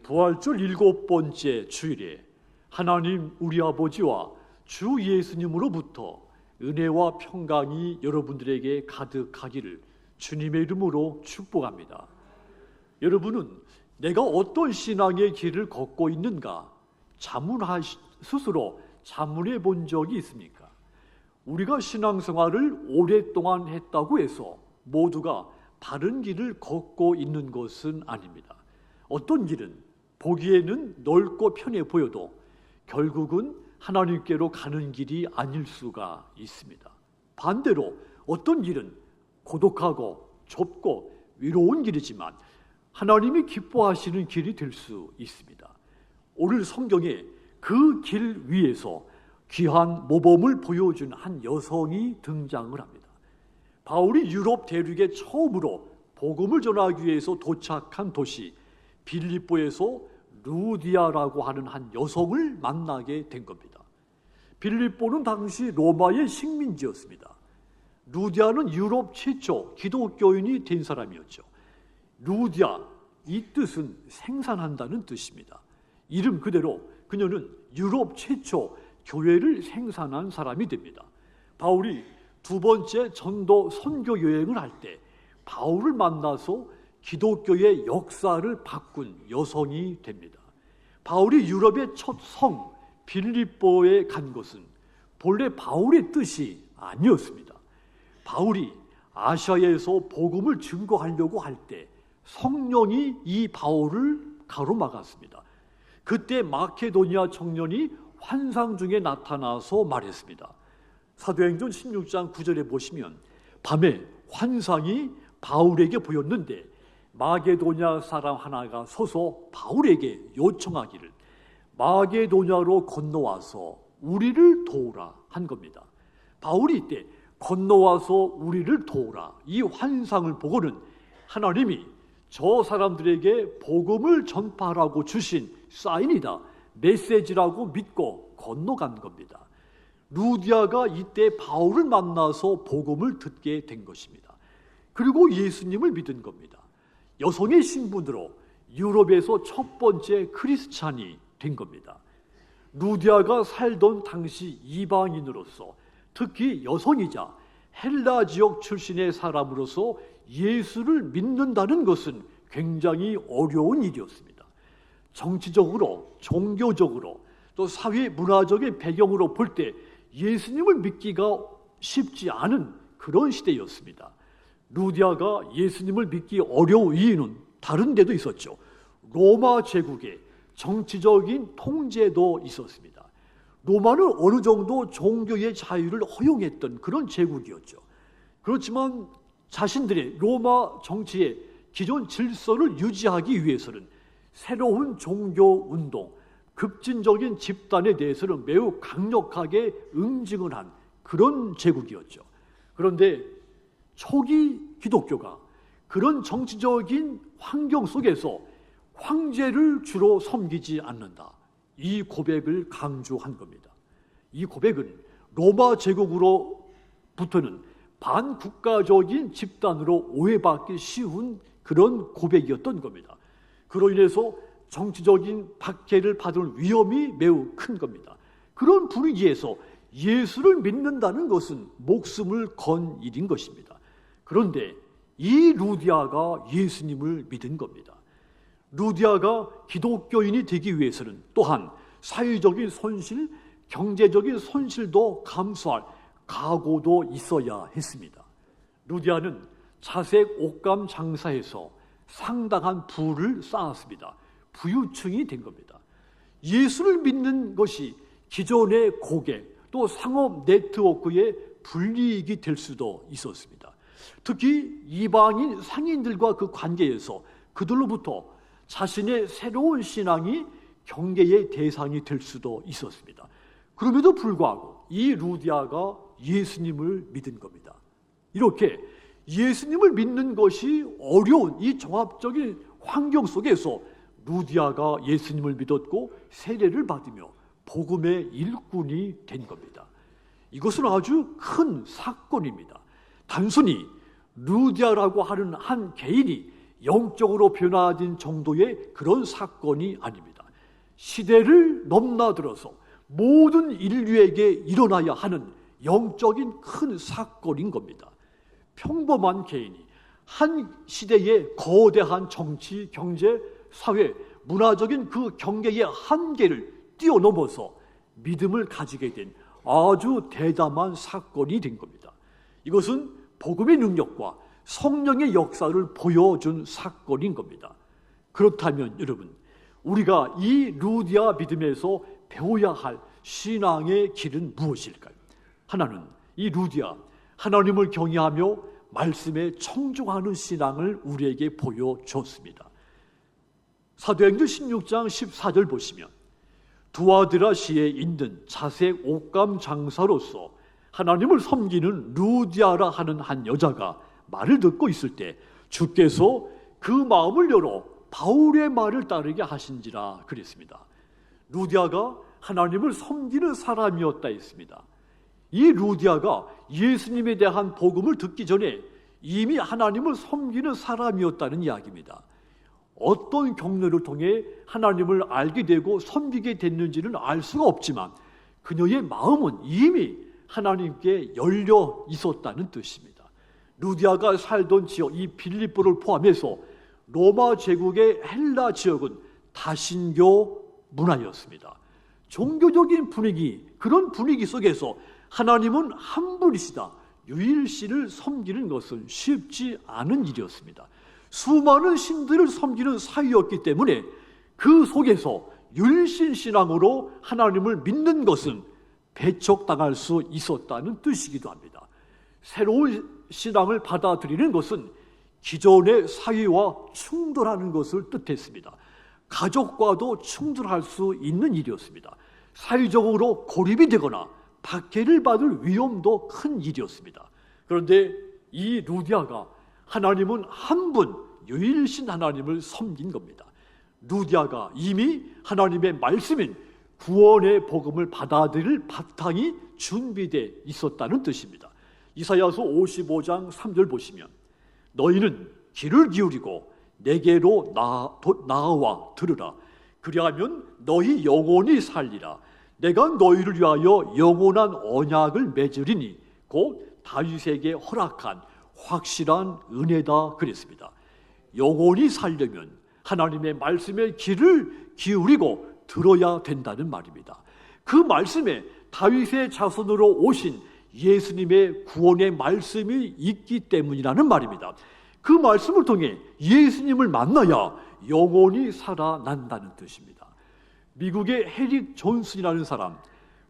부활절 7번째 주일에 하나님 우리 아버지와 주 예수님으로부터 은혜와 평강이 여러분들에게 가득하기를 주님의 이름으로 축복합니다. 여러분은 내가 어떤 신앙의 길을 걷고 있는가 스스로 자문해 본 적이 있습니까? 우리가 신앙생활을 오랫동안 했다고 해서 모두가 바른 길을 걷고 있는 것은 아닙니다. 어떤 길은 보기에는 넓고 편해 보여도 결국은 하나님께로 가는 길이 아닐 수가 있습니다. 반대로 어떤 길은 고독하고 좁고 위로운 길이지만 하나님이 기뻐하시는 길이 될 수 있습니다. 오늘 성경에 그 길 위에서 귀한 모범을 보여준 한 여성이 등장을 합니다. 바울이 유럽 대륙에 처음으로 복음을 전하기 위해서 도착한 도시 빌립보에서 루디아라고 하는 한 여성을 만나게 된 겁니다. 빌립보는 당시 로마의 식민지였습니다. 루디아는 유럽 최초 기독교인이 된 사람이었죠. 루디아, 이 뜻은 생산한다는 뜻입니다. 이름 그대로 그녀는 유럽 최초 교회를 생산한 사람이 됩니다. 바울이 두 번째 전도 선교 여행을 할 때 바울을 만나서 기독교의 역사를 바꾼 여성이 됩니다. 바울이 유럽의 첫 성 빌립보에 간 것은 본래 바울의 뜻이 아니었습니다. 바울이 아시아에서 복음을 증거하려고 할 때 성령이 이 바울을 가로막았습니다. 그때 마케도니아 청년이 환상 중에 나타나서 말했습니다. 사도행전 16장 9절에 보시면 밤에 환상이 바울에게 보였는데 마게도냐 사람 하나가 서서 바울에게 요청하기를 마게도냐로 건너와서 우리를 도우라 한 겁니다. 바울이 이때 건너와서 우리를 도우라 이 환상을 보고는 하나님이 저 사람들에게 복음을 전파하라고 주신 사인이다, 메시지라고 믿고 건너간 겁니다. 루디아가 이때 바울을 만나서 복음을 듣게 된 것입니다. 그리고 예수님을 믿은 겁니다. 여성의 신분으로 유럽에서 첫 번째 크리스찬이 된 겁니다. 루디아가 살던 당시 이방인으로서 특히 여성이자 헬라 지역 출신의 사람으로서 예수를 믿는다는 것은 굉장히 어려운 일이었습니다. 정치적으로, 종교적으로, 또 사회 문화적인 배경으로 볼 때 예수님을 믿기가 쉽지 않은 그런 시대였습니다. 루디아가 예수님을 믿기 어려운 이유는 다른 데도 있었죠. 로마 제국의 정치적인 통제도 있었습니다. 로마는 어느 정도 종교의 자유를 허용했던 그런 제국이었죠. 그렇지만 자신들의 로마 정치의 기존 질서를 유지하기 위해서는 새로운 종교 운동, 급진적인 집단에 대해서는 매우 강력하게 응징을 한 그런 제국이었죠. 그런데 초기 기독교가 그런 정치적인 환경 속에서 황제를 주로 섬기지 않는다, 이 고백을 강조한 겁니다. 이 고백은 로마 제국으로부터는 반국가적인 집단으로 오해받기 쉬운 그런 고백이었던 겁니다. 그로 인해서 정치적인 박해를 받을 위험이 매우 큰 겁니다. 그런 분위기에서 예수를 믿는다는 것은 목숨을 건 일인 것입니다. 그런데 이 루디아가 예수님을 믿은 겁니다. 루디아가 기독교인이 되기 위해서는 또한 사회적인 손실, 경제적인 손실도 감수할 각오도 있어야 했습니다. 루디아는 자색 옷감 장사에서 상당한 부를 쌓았습니다. 부유층이 된 겁니다. 예수를 믿는 것이 기존의 고객 또 상업 네트워크의 불이익이 될 수도 있었습니다. 특히 이방인 상인들과 그 관계에서 그들로부터 자신의 새로운 신앙이 경계의 대상이 될 수도 있었습니다. 그럼에도 불구하고 이 루디아가 예수님을 믿은 겁니다. 이렇게 예수님을 믿는 것이 어려운 이 종합적인 환경 속에서 루디아가 예수님을 믿었고 세례를 받으며 복음의 일꾼이 된 겁니다. 이것은 아주 큰 사건입니다. 단순히 루디아라고 하는 한 개인이 영적으로 변화된 정도의 그런 사건이 아닙니다. 시대를 넘나들어서 모든 인류에게 일어나야 하는 영적인 큰 사건인 겁니다. 평범한 개인이 한 시대의 거대한 정치, 경제, 사회, 문화적인 그 경계의 한계를 뛰어넘어서 믿음을 가지게 된 아주 대담한 사건이 된 겁니다. 이것은 복음의 능력과 성령의 역사를 보여준 사건인 겁니다. 그렇다면 여러분, 우리가 이 루디아 믿음에서 배워야 할 신앙의 길은 무엇일까요? 하나는 이 루디아, 하나님을 경외하며 말씀에 청종하는 신앙을 우리에게 보여줬습니다. 사도행전 16장 14절 보시면 두아드라시에 있는 자색 옷감 장사로서 하나님을 섬기는 루디아라 하는 한 여자가 말을 듣고 있을 때 주께서 그 마음을 열어 바울의 말을 따르게 하신지라 그랬습니다. 루디아가 하나님을 섬기는 사람이었다 했습니다. 이 루디아가 예수님에 대한 복음을 듣기 전에 이미 하나님을 섬기는 사람이었다는 이야기입니다. 어떤 경로를 통해 하나님을 알게 되고 섬기게 됐는지는 알 수가 없지만 그녀의 마음은 이미 하나님께 열려 있었다는 뜻입니다. 루디아가 살던 지역, 이 빌립보를 포함해서 로마 제국의 헬라 지역은 다신교 문화였습니다. 종교적인 분위기, 그런 분위기 속에서 하나님은 한 분이시다, 유일신을 섬기는 것은 쉽지 않은 일이었습니다. 수많은 신들을 섬기는 사이였기 때문에 그 속에서 유일신 신앙으로 하나님을 믿는 것은 배척당할 수 있었다는 뜻이기도 합니다. 새로운 신앙을 받아들이는 것은 기존의 사회와 충돌하는 것을 뜻했습니다. 가족과도 충돌할 수 있는 일이었습니다. 사회적으로 고립이 되거나 박해를 받을 위험도 큰 일이었습니다. 그런데 이 루디아가 하나님은 한 분, 유일신 하나님을 섬긴 겁니다. 루디아가 이미 하나님의 말씀인 구원의 복음을 받아들일 바탕이 준비되어 있었다는 뜻입니다. 이사야서 55장 3절 보시면 너희는 귀를 기울이고 내게로 나아와 들으라. 그리하면 너희 영혼이 살리라. 내가 너희를 위하여 영원한 언약을 맺으리니 곧 다윗에게 허락한 확실한 은혜다 그랬습니다. 영혼이 살려면 하나님의 말씀에 귀를 기울이고 들어야 된다는 말입니다. 그 말씀에 다윗의 자손으로 오신 예수님의 구원의 말씀이 있기 때문이라는 말입니다. 그 말씀을 통해 예수님을 만나야 영혼이 살아난다는 뜻입니다. 미국의 헤릭 존슨이라는 사람,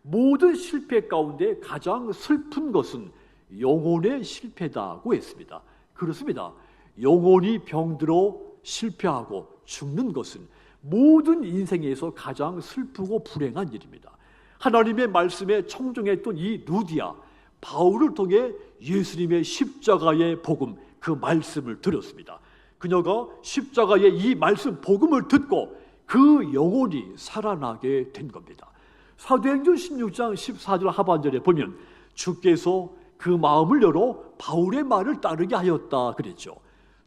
모든 실패 가운데 가장 슬픈 것은 영혼의 실패다고 했습니다. 그렇습니다. 영혼이 병들어 실패하고 죽는 것은 모든 인생에서 가장 슬프고 불행한 일입니다. 하나님의 말씀에 청종했던 이 루디아, 바울을 통해 예수님의 십자가의 복음, 그 말씀을 들었습니다. 그녀가 십자가의 이 말씀, 복음을 듣고 그 영혼이 살아나게 된 겁니다. 사도행전 16장 14절 하반절에 보면 주께서 그 마음을 열어 바울의 말을 따르게 하였다 그랬죠.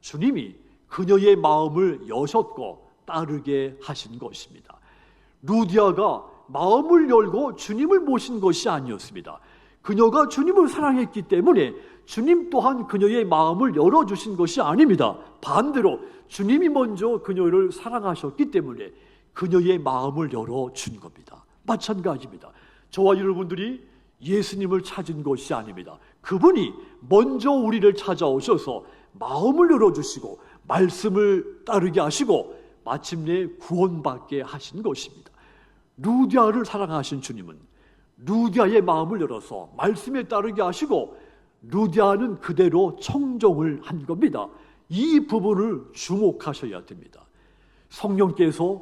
주님이 그녀의 마음을 여셨고 따르게 하신 것입니다. 루디아가 마음을 열고 주님을 모신 것이 아니었습니다. 그녀가 주님을 사랑했기 때문에 주님 또한 그녀의 마음을 열어주신 것이 아닙니다. 반대로 주님이 먼저 그녀를 사랑하셨기 때문에 그녀의 마음을 열어준 겁니다. 마찬가지입니다. 저와 여러분들이 예수님을 찾은 것이 아닙니다. 그분이 먼저 우리를 찾아오셔서 마음을 열어주시고 말씀을 따르게 하시고 마침내 구원받게 하신 것입니다. 루디아를 사랑하신 주님은 루디아의 마음을 열어서 말씀에 따르게 하시고 루디아는 그대로 청종을 한 겁니다. 이 부분을 주목하셔야 됩니다. 성령께서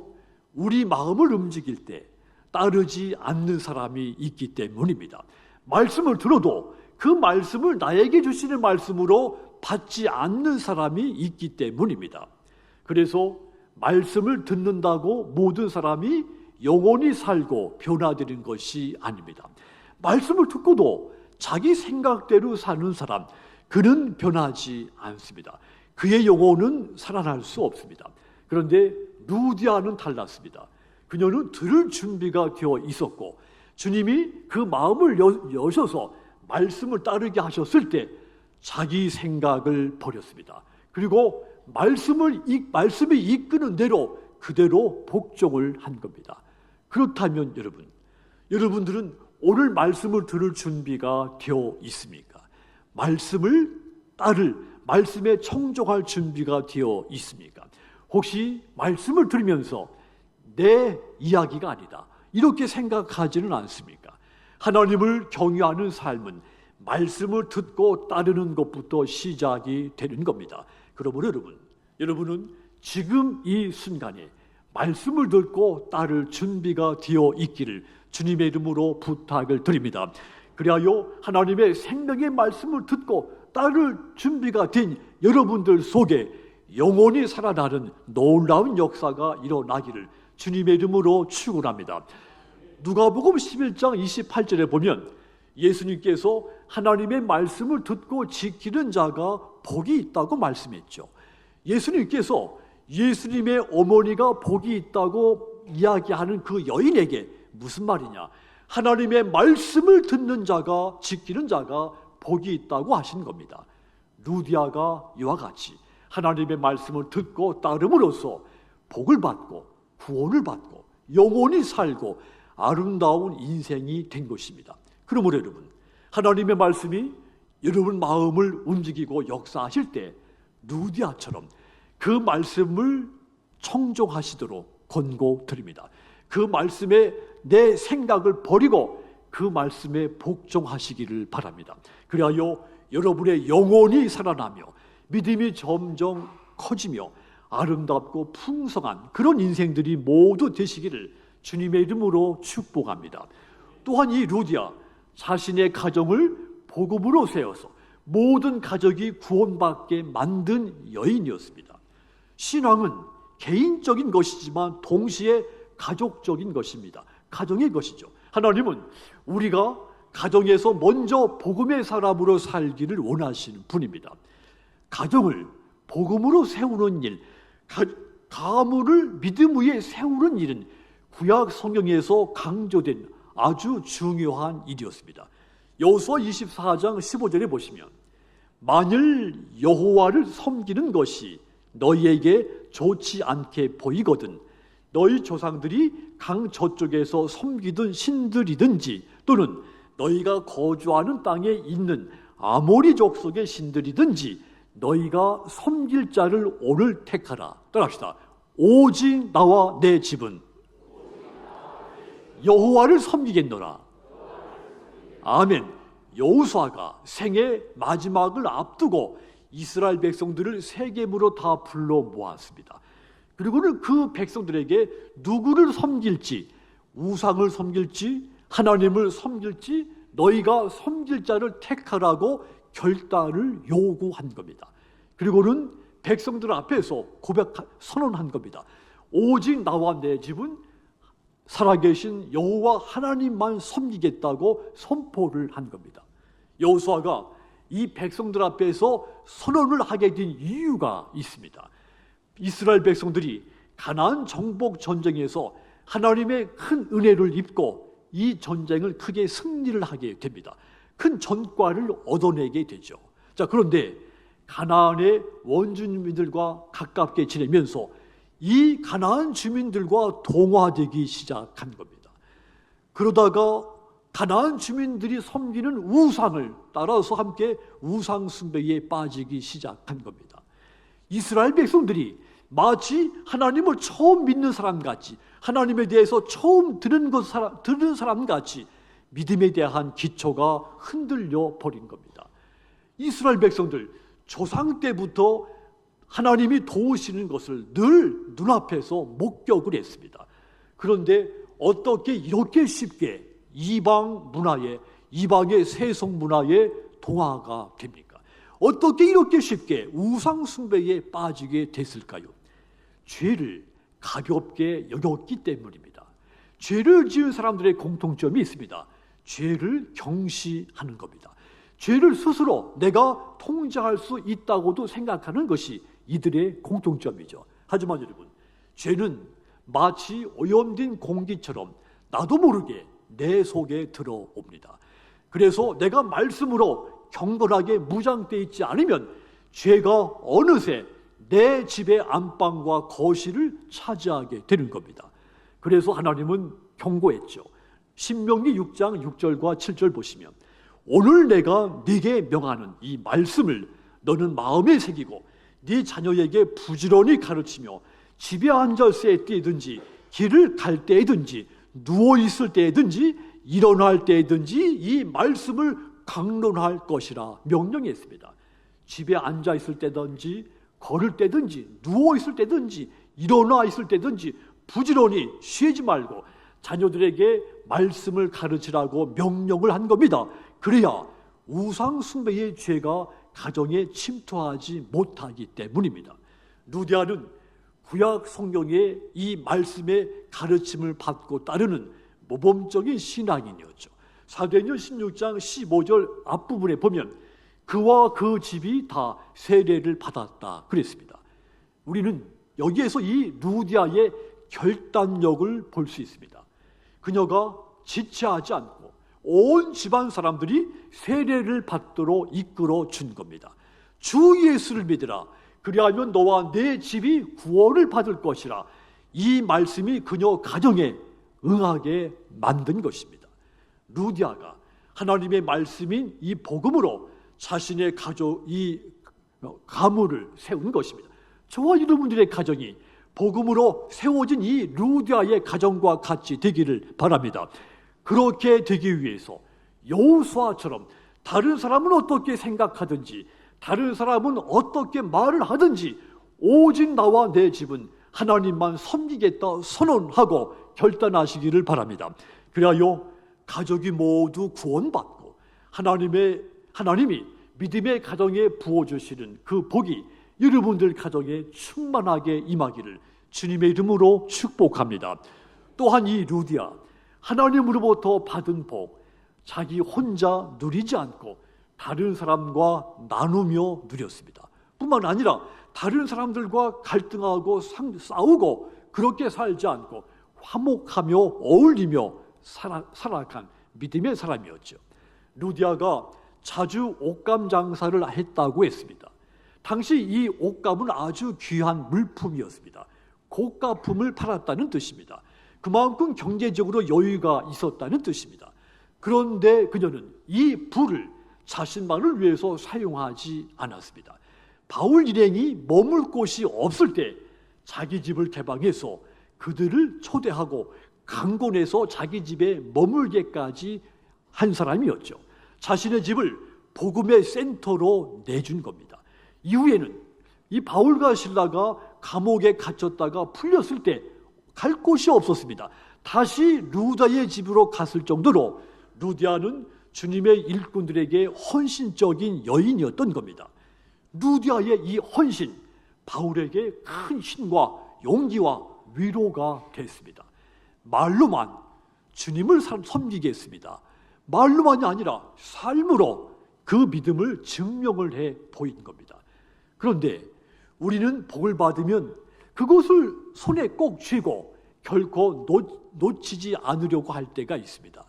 우리 마음을 움직일 때 따르지 않는 사람이 있기 때문입니다. 말씀을 들어도 그 말씀을 나에게 주시는 말씀으로 받지 않는 사람이 있기 때문입니다. 그래서 말씀을 듣는다고 모든 사람이 영원히 살고 변화되는 것이 아닙니다. 말씀을 듣고도 자기 생각대로 사는 사람, 그는 변하지 않습니다. 그의 영혼은 살아날 수 없습니다. 그런데 루디아는 달랐습니다. 그녀는 들을 준비가 되어 있었고 주님이 그 마음을 여셔서 말씀을 따르게 하셨을 때 자기 생각을 버렸습니다. 그리고 말씀이 이끄는 대로 그대로 복종을 한 겁니다. 그렇다면 여러분들은 오늘 말씀을 들을 준비가 되어 있습니까? 말씀에 청종할 준비가 되어 있습니까? 혹시 말씀을 들으면서 내 이야기가 아니다, 이렇게 생각하지는 않습니까? 하나님을 경외하는 삶은 말씀을 듣고 따르는 것부터 시작이 되는 겁니다. 그러므로 여러분은 지금 이 순간에 말씀을 듣고 따를 준비가 되어 있기를 주님의 이름으로 부탁을 드립니다. 그리하여 하나님의 생명의 말씀을 듣고 따를 준비가 된 여러분들 속에 영원히 살아나는 놀라운 역사가 일어나기를 주님의 이름으로 축원합니다. 누가복음 11장 28절에 보면 예수님께서 하나님의 말씀을 듣고 지키는 자가 복이 있다고 말씀했죠. 예수님께서 예수님의 어머니가 복이 있다고 이야기하는 그 여인에게 무슨 말이냐? 하나님의 말씀을 듣는 자가, 지키는 자가 복이 있다고 하신 겁니다. 루디아가 이와 같이 하나님의 말씀을 듣고 따름으로써 복을 받고 구원을 받고 영원히 살고 아름다운 인생이 된 것입니다. 그러므로 하나님의 말씀이 여러분 마음을 움직이고 역사하실 때 루디아처럼 그 말씀을 청종하시도록 권고드립니다. 그 말씀에 내 생각을 버리고 그 말씀에 복종하시기를 바랍니다. 그리하여 여러분의 영혼이 살아나며 믿음이 점점 커지며 아름답고 풍성한 그런 인생들이 모두 되시기를 주님의 이름으로 축복합니다. 또한 이 루디아 자신의 가정을 복음으로 세워서 모든 가족이 구원받게 만든 여인이었습니다. 신앙은 개인적인 것이지만 동시에 가족적인 것입니다. 가정의 것이죠. 하나님은 우리가 가정에서 먼저 복음의 사람으로 살기를 원하시는 분입니다. 가정을 복음으로 세우는 일, 가문을 믿음 위에 세우는 일은 구약 성경에서 강조된 아주 중요한 일이었습니다. 여호수아 24장 15절에 보시면 만일 여호와를 섬기는 것이 너희에게 좋지 않게 보이거든 너희 조상들이 강 저쪽에서 섬기던 신들이든지 또는 너희가 거주하는 땅에 있는 아모리 족속의 신들이든지 너희가 섬길 자를 오늘 택하라. 따라합시다. 오직 나와 내 집은 여호와를 섬기겠노라. 아멘. 여호수아가 생애 마지막을 앞두고 이스라엘 백성들을 세겜으로 다 불러 모았습니다. 그리고는 그 백성들에게 누구를 섬길지, 우상을 섬길지 하나님을 섬길지 너희가 섬길 자를 택하라고 결단을 요구한 겁니다. 그리고는 백성들 앞에서 선언한 겁니다. 오직 나와 내 집은 살아계신 여호와 하나님만 섬기겠다고 선포를 한 겁니다. 여호수아가 이 백성들 앞에서 선언을 하게 된 이유가 있습니다. 이스라엘 백성들이 가나안 정복 전쟁에서 하나님의 큰 은혜를 입고 이 전쟁을 크게 승리를 하게 됩니다. 큰 전과를 얻어내게 되죠. 자, 그런데 가나안의 원주민들과 가깝게 지내면서 이 가나안 주민들과 동화되기 시작한 겁니다. 그러다가 가나안 주민들이 섬기는 우상을 따라서 함께 우상 숭배에 빠지기 시작한 겁니다. 이스라엘 백성들이 마치 하나님을 처음 믿는 사람 같이, 하나님에 대해서 처음 들은 사람 같이 믿음에 대한 기초가 흔들려 버린 겁니다. 이스라엘 백성들 조상 때부터 하나님이 도우시는 것을 늘 눈앞에서 목격을 했습니다. 그런데 어떻게 이렇게 쉽게 이방의 세속 문화에 동화가 됩니까? 어떻게 이렇게 쉽게 우상 숭배에 빠지게 됐을까요? 죄를 가볍게 여겼기 때문입니다. 죄를 지은 사람들의 공통점이 있습니다. 죄를 경시하는 겁니다. 죄를 스스로 내가 통제할 수 있다고도 생각하는 것이 이들의 공통점이죠. 하지만 여러분, 죄는 마치 오염된 공기처럼 나도 모르게 내 속에 들어옵니다. 그래서 내가 말씀으로 경건하게 무장되어 있지 않으면 죄가 어느새 내 집의 안방과 거실을 차지하게 되는 겁니다. 그래서 하나님은 경고했죠. 신명기 6장 6절과 7절 보시면, 오늘 내가 네게 명하는 이 말씀을 너는 마음에 새기고 네 자녀에게 부지런히 가르치며 집에 앉아서 때든지 길을 갈 때든지 누워 있을 때든지 일어날 때든지 이 말씀을 강론할 것이라 명령했습니다. 집에 앉아 있을 때든지 걸을 때든지 누워 있을 때든지 일어나 있을 때든지 부지런히 쉬지 말고 자녀들에게 말씀을 가르치라고 명령을 한 겁니다. 그래야 우상 숭배의 죄가 가정에 침투하지 못하기 때문입니다. 루디아는 구약 성경의 이 말씀의 가르침을 받고 따르는 모범적인 신앙인이었죠. 사도행전 16장 15절 앞부분에 보면 그와 그 집이 다 세례를 받았다 그랬습니다. 우리는 여기에서 이 루디아의 결단력을 볼 수 있습니다. 그녀가 지체하지 않고 온 집안 사람들이 세례를 받도록 이끌어 준 겁니다. 주 예수를 믿으라. 그리하면 너와 내 집이 구원을 받을 것이라. 이 말씀이 그녀 가정에 응하게 만든 것입니다. 루디아가 하나님의 말씀인 이 복음으로 자신의 가족, 이 가문을 세운 것입니다. 저와 여러분들의 가정이 복음으로 세워진 이 루디아의 가정과 같이 되기를 바랍니다. 그렇게 되기 위해서 여호수아처럼 다른 사람은 어떻게 생각하든지 다른 사람은 어떻게 말을 하든지 오직 나와 내 집은 하나님만 섬기겠다 선언하고 결단하시기를 바랍니다. 그리하여 가족이 모두 구원받고 하나님이 믿음의 가정에 부어주시는 그 복이 여러분들 가정에 충만하게 임하기를 주님의 이름으로 축복합니다. 또한 이 루디아, 하나님으로부터 받은 복, 자기 혼자 누리지 않고 다른 사람과 나누며 누렸습니다. 뿐만 아니라 다른 사람들과 갈등하고 싸우고 그렇게 살지 않고 화목하며 어울리며 살아간 믿음의 사람이었죠. 루디아가 자주 옷감 장사를 했다고 했습니다. 당시 이 옷감은 아주 귀한 물품이었습니다. 고가품을 팔았다는 뜻입니다. 그만큼 경제적으로 여유가 있었다는 뜻입니다. 그런데 그녀는 이 부를 자신만을 위해서 사용하지 않았습니다. 바울 일행이 머물 곳이 없을 때 자기 집을 개방해서 그들을 초대하고 강권해서 자기 집에 머물게까지 한 사람이었죠. 자신의 집을 복음의 센터로 내준 겁니다. 이후에는 이 바울과 실라가 감옥에 갇혔다가 풀렸을 때 갈 곳이 없었습니다. 다시 루디아의 집으로 갔을 정도로 루디아는 주님의 일꾼들에게 헌신적인 여인이었던 겁니다. 루디아의 이 헌신, 바울에게 큰 힘과 용기와 위로가 됐습니다. 말로만 주님을 섬기겠습니다. 말로만이 아니라 삶으로 그 믿음을 증명을 해 보인 겁니다. 그런데 우리는 복을 받으면 그것을 손에 꼭 쥐고 결코 놓치지 않으려고 할 때가 있습니다.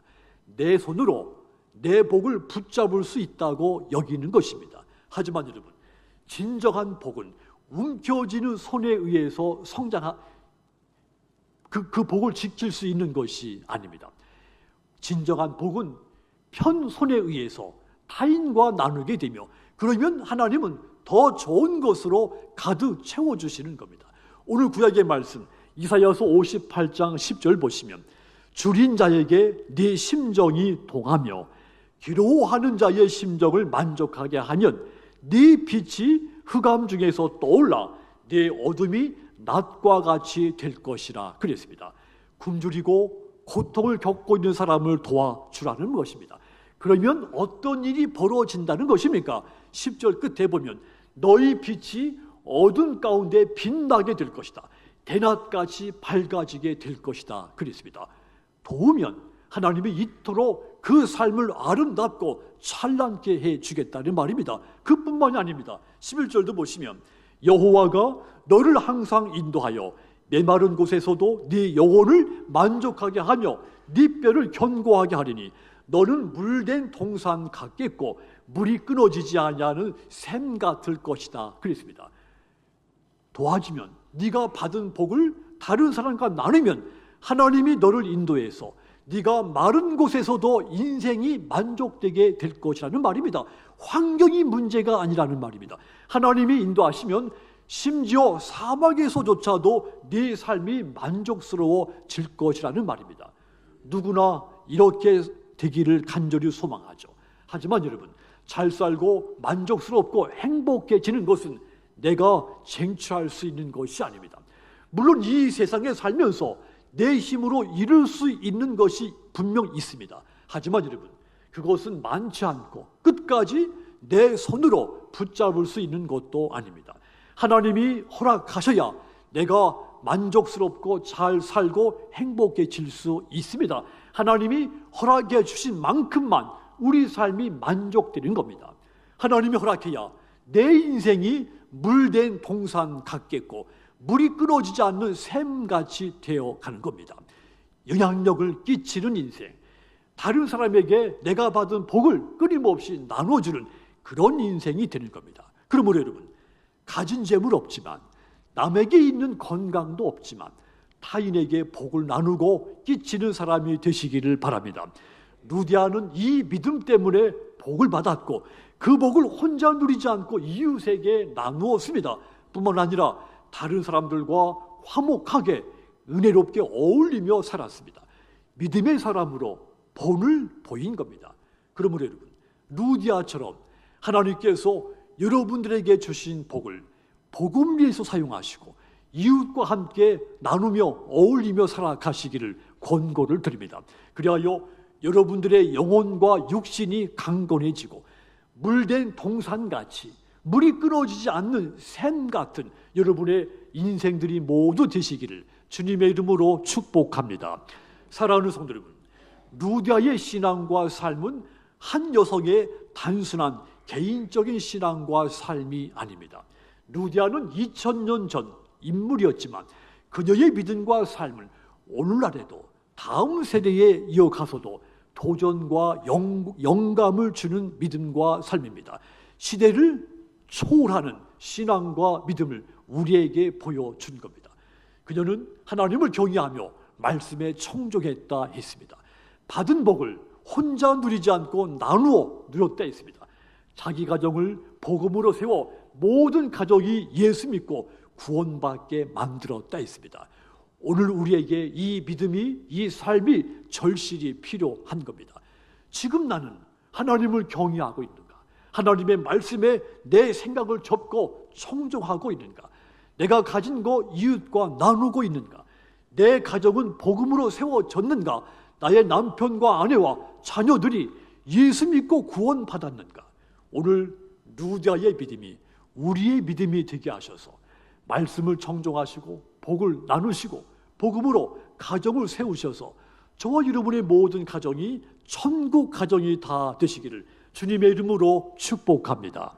내 손으로 내 복을 붙잡을 수 있다고 여기는 것입니다. 하지만 여러분, 진정한 복은 움켜쥐는 손에 의해서 그 복을 지킬 수 있는 것이 아닙니다. 진정한 복은 편 손에 의해서 타인과 나누게 되며 그러면 하나님은 더 좋은 것으로 가득 채워주시는 겁니다. 오늘 구약의 말씀 이사야서 58장 10절 보시면 줄인 자에게 네 심정이 동하며 기로워하는 자의 심정을 만족하게 하면 네 빛이 흑암 중에서 떠올라 네 어둠이 낮과 같이 될 것이라 그랬습니다. 굶주리고 고통을 겪고 있는 사람을 도와주라는 것입니다. 그러면 어떤 일이 벌어진다는 것입니까? 10절 끝에 보면 너희 빛이 어둠 가운데 빛나게 될 것이다. 대낮같이 밝아지게 될 것이다 그랬습니다. 도우면 하나님이 이토록 그 삶을 아름답고 찬란케 해주겠다는 말입니다. 그뿐만이 아닙니다. 11절도 보시면 여호와가 너를 항상 인도하여 메마른 곳에서도 네 영혼을 만족하게 하며 네 뼈를 견고하게 하리니 너는 물된 동산 같겠고 물이 끊어지지 아니하는 샘 같을 것이다 그랬습니다. 도와주면, 네가 받은 복을 다른 사람과 나누면 하나님이 너를 인도해서 네가 마른 곳에서도 인생이 만족되게 될 것이라는 말입니다. 환경이 문제가 아니라는 말입니다. 하나님이 인도하시면 심지어 사막에서조차도 네 삶이 만족스러워질 것이라는 말입니다. 누구나 이렇게 되기를 간절히 소망하죠. 하지만 여러분, 잘 살고 만족스럽고 행복해지는 것은 내가 쟁취할 수 있는 것이 아닙니다. 물론 이 세상에 살면서 내 힘으로 이룰 수 있는 것이 분명 있습니다. 하지만 여러분, 그것은 많지 않고 끝까지 내 손으로 붙잡을 수 있는 것도 아닙니다. 하나님이 허락하셔야 내가 만족스럽고 잘 살고 행복해질 수 있습니다. 하나님이 허락해 주신 만큼만 우리 삶이 만족되는 겁니다. 하나님이 허락해야 내 인생이 물된 동산 같겠고 물이 끊어지지 않는 샘같이 되어가는 겁니다. 영향력을 끼치는 인생, 다른 사람에게 내가 받은 복을 끊임없이 나눠주는 그런 인생이 되는 겁니다. 그러므로 여러분, 가진 재물 없지만, 남에게 있는 건강도 없지만 타인에게 복을 나누고 끼치는 사람이 되시기를 바랍니다. 루디아는 이 믿음 때문에 복을 받았고 그 복을 혼자 누리지 않고 이웃에게 나누었습니다. 뿐만 아니라 다른 사람들과 화목하게 은혜롭게 어울리며 살았습니다. 믿음의 사람으로 본을 보인 겁니다. 그러므로 여러분, 루디아처럼 하나님께서 여러분들에게 주신 복을 복음 위해서 사용하시고 이웃과 함께 나누며 어울리며 살아가시기를 권고를 드립니다. 그리하여 여러분들의 영혼과 육신이 강건해지고 물된 동산같이 물이 끊어지지 않는 샘 같은 여러분의 인생들이 모두 되시기를 주님의 이름으로 축복합니다. 사랑하는 성도 여러분, 루디아의 신앙과 삶은 한 여성의 단순한 개인적인 신앙과 삶이 아닙니다. 루디아는 2000년 전 인물이었지만 그녀의 믿음과 삶을 오늘날에도 다음 세대에 이어가서도 도전과 영감을 주는 믿음과 삶입니다. 시대를 초월하는 신앙과 믿음을 우리에게 보여준 겁니다. 그녀는 하나님을 경외하며 말씀에 청종했다 했습니다. 받은 복을 혼자 누리지 않고 나누어 누렸다 했습니다. 자기 가정을 복음으로 세워 모든 가족이 예수 믿고 구원받게 만들었다 했습니다. 오늘 우리에게 이 믿음이, 이 삶이 절실히 필요한 겁니다. 지금 나는 하나님을 경외하고 있는가? 하나님의 말씀에 내 생각을 접고 청종하고 있는가? 내가 가진 거 이웃과 나누고 있는가? 내 가정은 복음으로 세워졌는가? 나의 남편과 아내와 자녀들이 예수 믿고 구원받았는가? 오늘 루디아의 믿음이 우리의 믿음이 되게 하셔서 말씀을 청종하시고 복을 나누시고 복음으로 가정을 세우셔서 저와 여러분의 모든 가정이 천국 가정이 다 되시기를 주님의 이름으로 축복합니다.